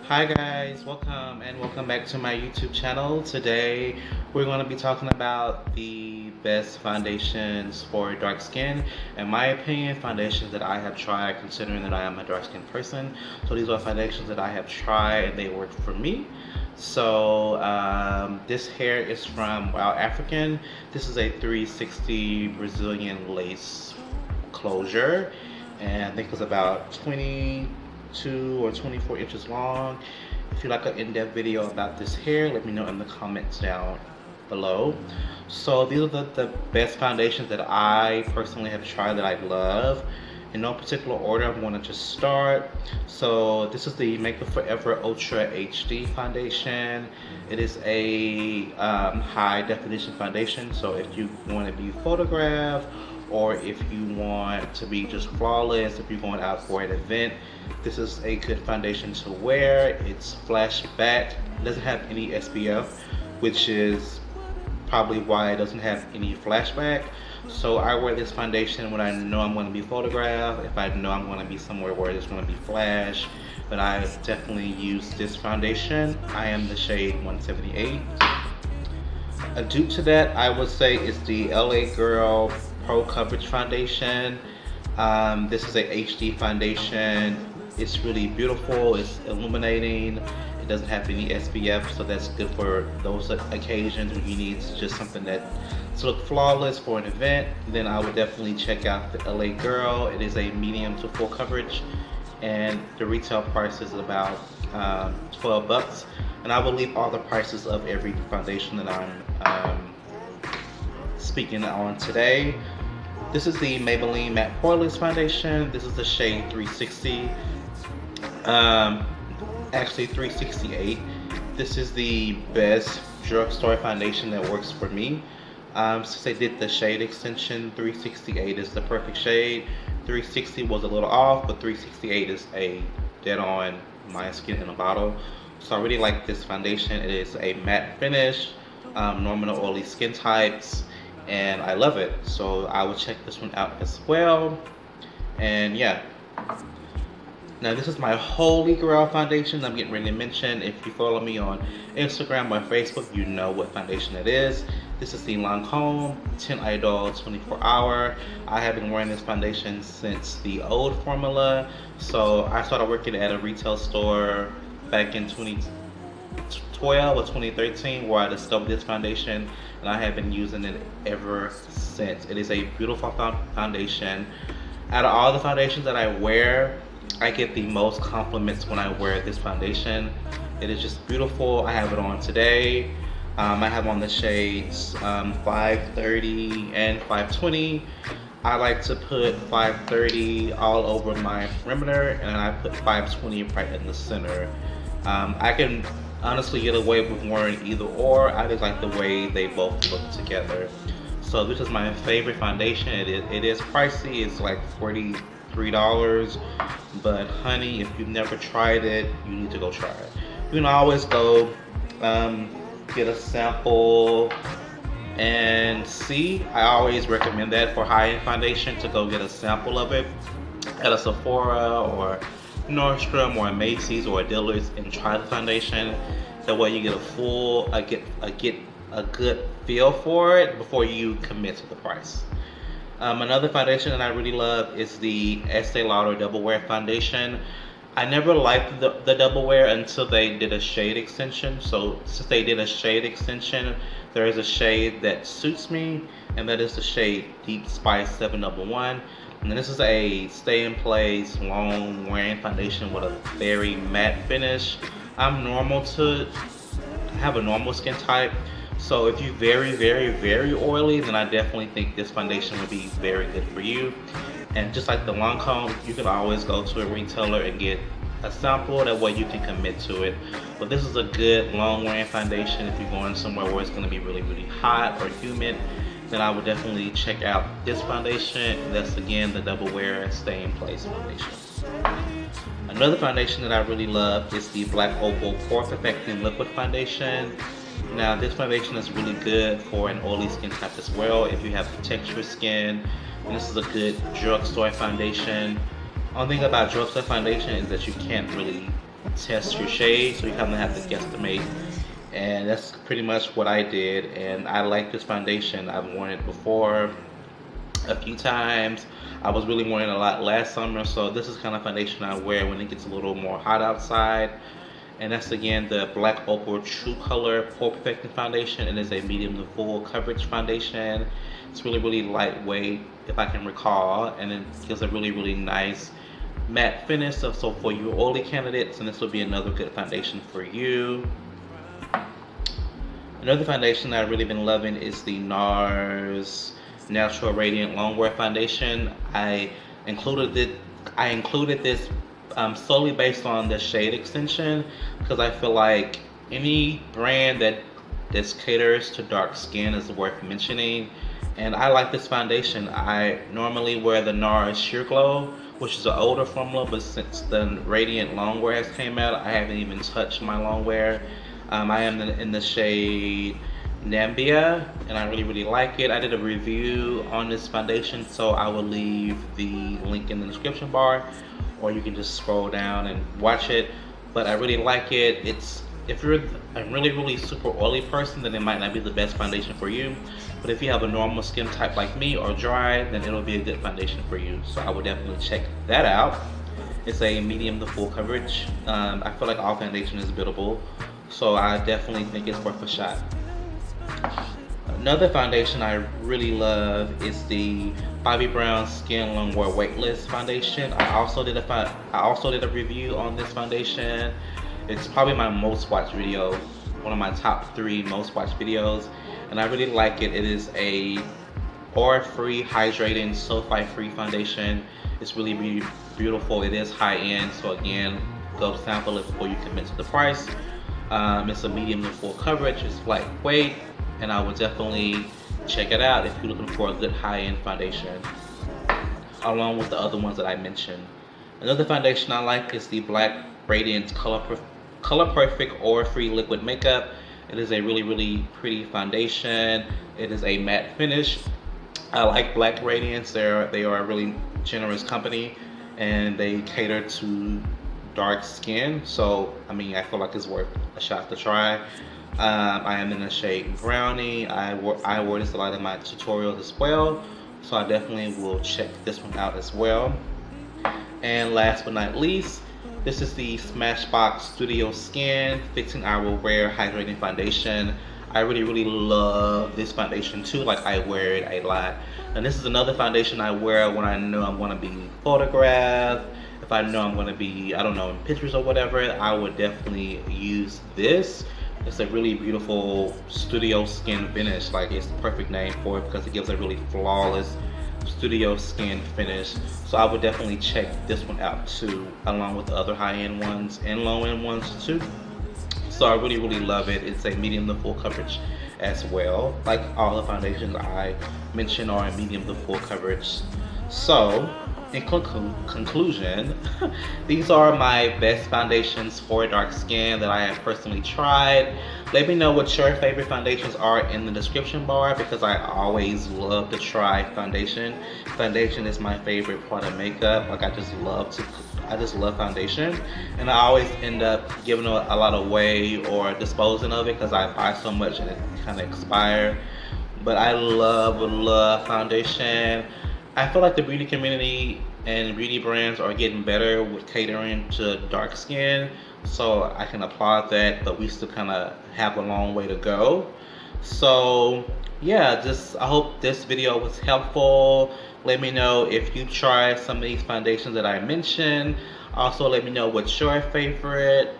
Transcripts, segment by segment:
Hi guys, welcome back to my YouTube channel. Today we're going to be talking about the best foundations for dark skin. In my opinion, foundations that I have tried, considering that I am a dark skin person. So these are foundations that I have tried and they work for me. So this hair is from Wild African. This is a 360 Brazilian lace closure, and I think it's about 22 or 24 inches long. If you like an in-depth video about this hair, let me know in the comments down below. So these are the best foundations that I personally have tried that I love. In no particular order, I'm going to just start. So this is the Makeup Forever Ultra HD foundation. It is a high definition foundation, so if you want to be photographed, or if you want to be just flawless, if you're going out for an event, this is a good foundation to wear. It's flashback, it doesn't have any SPF, which is probably why it doesn't have any flashback. So I wear this foundation when I know I'm going to be photographed, if I know I'm going to be somewhere where there's going to be flash. But I definitely use this foundation. I am the shade 178. A dupe to that, I would say, is the LA Girl Pro Coverage Foundation. This is a HD foundation. It's really beautiful, it's illuminating. It doesn't have any SPF, so that's good for those occasions when you need just something that to look flawless for an event. Then I would definitely check out the LA Girl. It is a medium to full coverage, and the retail price is about 12 bucks. And I will leave all the prices of every foundation that I'm speaking on today. This is the Maybelline Matte Poreless Foundation. This is the shade 360. Actually 368. This is the best drugstore foundation that works for me. Since they did the shade extension, 368 is the perfect shade. 360 was a little off, but 368 is a dead on my skin in a bottle. So I really like this foundation. It is a matte finish, normal to oily skin types, and I love it. So I will check this one out as well. And yeah. Now this is my Holy Grail foundation I'm getting ready to mention. If you follow me on Instagram or Facebook, you know what foundation it is. This is the Lancome 10 Idol 24 Hour. I have been wearing this foundation since the old formula. So I started working at a retail store back in 2012 or 2013 where I discovered this foundation, and I have been using it ever since. It is a beautiful foundation. Out of all the foundations that I wear, I get the most compliments when I wear this foundation. It is just beautiful. I have it on today. I have on the shades 530 and 520. I like to put 530 all over my perimeter, and I put 520 right in the center. I can honestly get away with wearing either or. I just like the way they both look together. So this is my favorite foundation. It is pricey. It's like $43. But honey, if you've never tried it, you need to go try it. You can always go get a sample and see. I always recommend that for high-end foundation, to go get a sample of it at a Sephora or Nordstrom or a Macy's or a Dillard's and try the foundation. That way you get a good feel for it before you commit to the price. Another foundation that I really love is the Este Lauder Double Wear Foundation. I never liked the double wear until they did a shade extension. So since they did a shade extension, there is a shade that suits me, and that is the shade Deep Spice 711. And this is a stay in place, long wearing foundation with a very matte finish. I'm normal to have a normal skin type. So if you're very oily, then I definitely think this foundation would be very good for you. And just like the Lancome, you can always go to a retailer and get a sample. That way you can commit to it. But this is a good long wearing foundation if you're going somewhere where it's going to be really hot or humid. Then I would definitely check out this foundation. That's again the Double Wear Stay in Place foundation. Another foundation that I really love is the Black Opal Pore Perfecting Liquid Foundation. Now this foundation is really good for an oily skin type as well. If you have textured skin, and this is a good drugstore foundation. Only thing about drugstore foundation is that you can't really test your shade, so you kind of have to guesstimate. And that's pretty much what I did. And I like this foundation. I've worn it before a few times. I was really wearing it a lot last summer, so this is kind of foundation I wear when it gets a little more hot outside. And that's again the Black Opal True Color Pore Perfecting Foundation. It is a medium to full coverage foundation. It's really lightweight, if I can recall, and it gives a really nice matte finish. So for you oily candidates, and this will be another good foundation for you. Another foundation that I've really been loving is the NARS Natural Radiant Longwear Foundation. I included this solely based on the shade extension, because I feel like any brand that caters to dark skin is worth mentioning. And I like this foundation. I normally wear the NARS Sheer Glow, which is an older formula, but since the Radiant Longwear has came out, I haven't even touched my longwear. I am in the shade Nambia, and I really like it. I did a review on this foundation, so I will leave the link in the description bar, or you can just scroll down and watch it. But I really like it. If you're a really super oily person, then it might not be the best foundation for you. But if you have a normal skin type like me or dry, then it'll be a good foundation for you. So I would definitely check that out. It's a medium to full coverage. I feel like all foundation is biddable, so I definitely think it's worth a shot. Another foundation I really love is the Bobbi Brown Skin Longwear Weightless Foundation. I also did a review on this foundation. It's probably my most watched video, one of my top 3 most watched videos, and I really like it. It is a oil-free, hydrating, sulfite-free foundation. It's really beautiful. It is high-end, so again, go sample it before you commit to the price. It's a medium to full coverage. It's lightweight, and I would definitely check it out if you're looking for a good high-end foundation, along with the other ones that I mentioned. Another foundation I like is the Black Radiance Color Perfect Oil-Free Liquid Makeup. It is a really pretty foundation. It is a matte finish. I like Black Radiance. They are a really generous company, and they cater to dark skin. So I mean, I feel like it's worth a shot to try. I am in the shade Brownie. I wore this a lot in my tutorials as well, so I definitely will check this one out as well. And last but not least, this is the Smashbox Studio Skin 15-Hour Wear Hydrating Foundation. I really love this foundation too. Like, I wear it a lot. And this is another foundation I wear when I know I'm going to be photographed. If I know I'm going to be, I don't know, in pictures or whatever, I would definitely use this. It's a really beautiful studio skin finish. Like, it's the perfect name for it because it gives a really flawless studio skin finish. So I would definitely check this one out too, along with the other high-end ones and low-end ones too. So I really love it. It's a medium to full coverage as well. Like all the foundations I mentioned are in medium to full coverage. So in conclusion, these are my best foundations for dark skin that I have personally tried. Let me know what your favorite foundations are in the description bar, because I always love to try foundation. Foundation is my favorite part of makeup. Like, I just love foundation, and I always end up giving a lot away or disposing of it because I buy so much and it kind of expire. But I love foundation. I feel like the beauty community and beauty brands are getting better with catering to dark skin, so I can applaud that, but we still kind of have a long way to go. So yeah, I hope this video was helpful. Let me know if you tried some of these foundations that I mentioned. Also, let me know what your favorite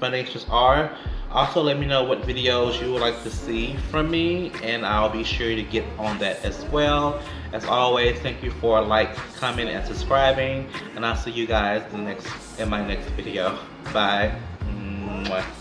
foundations are. Also, let me know what videos you would like to see from me, and I'll be sure to get on that as well. As always, thank you for commenting, and subscribing, and I'll see you guys in my next video. Bye. Mwah.